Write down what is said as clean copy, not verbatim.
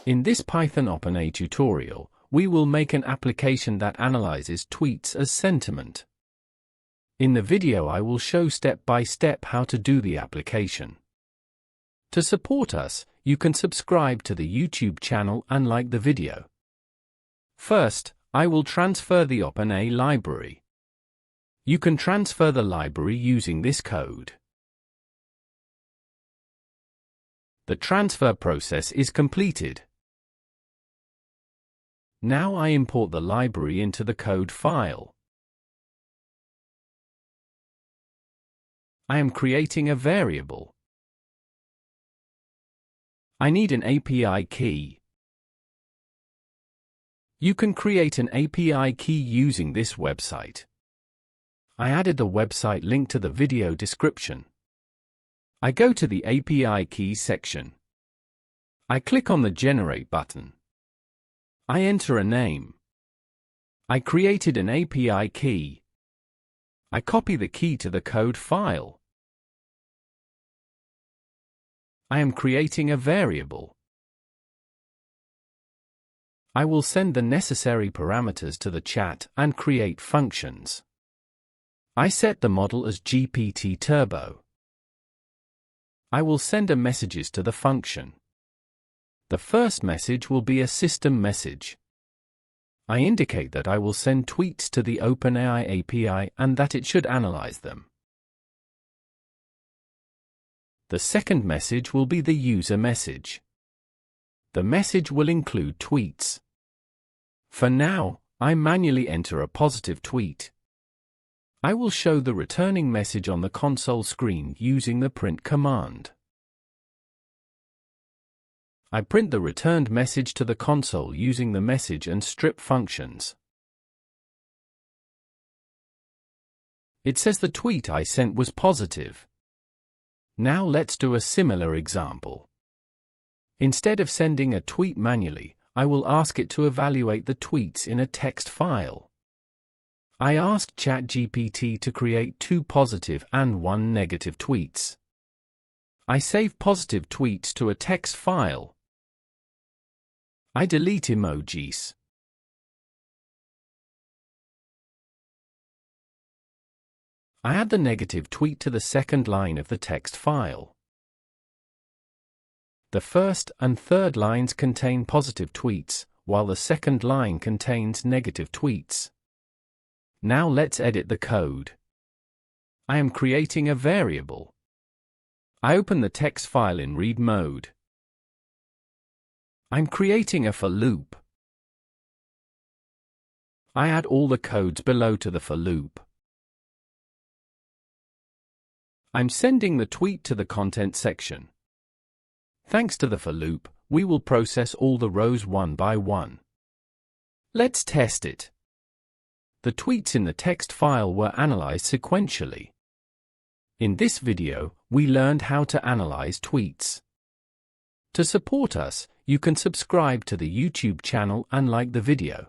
In this Python OpenAI tutorial, we will make an application that analyzes tweets as sentiment. In the video I will show step by step how to do the application. To support us, you can subscribe to the YouTube channel and like the video. First, I will transfer the OpenAI library. You can transfer the library using this code. The transfer process is completed. Now I import the library into the code file. I am creating a variable. I need an API key. You can create an API key using this website. I added the website link to the video description. I go to the API key section. I click on the Generate button. I enter a name. I created an API key. I copy the key to the code file. I am creating a variable. I will send the necessary parameters to the chat and create functions. I set the model as GPT Turbo. I will send a messages to the function. The first message will be a system message. I indicate that I will send tweets to the OpenAI API and that it should analyze them. The second message will be the user message. The message will include tweets. For now, I manually enter a positive tweet. I will show the returning message on the console screen using the print command. I print the returned message to the console using the message and strip functions. It says the tweet I sent was positive. Now let's do a similar example. Instead of sending a tweet manually, I will ask it to evaluate the tweets in a text file. I asked ChatGPT to create 2 positive and 1 negative tweets. I save positive tweets to a text file. I delete emojis. I add the negative tweet to the second line of the text file. The first and third lines contain positive tweets, while the second line contains negative tweets. Now let's edit the code. I am creating a variable. I open the text file in read mode. I'm creating a for loop. I add all the codes below to the for loop. I'm sending the tweet to the content section. Thanks to the for loop, we will process all the rows one by one. Let's test it. The tweets in the text file were analyzed sequentially. In this video, we learned how to analyze tweets. To support us, you can subscribe to the YouTube channel and like the video.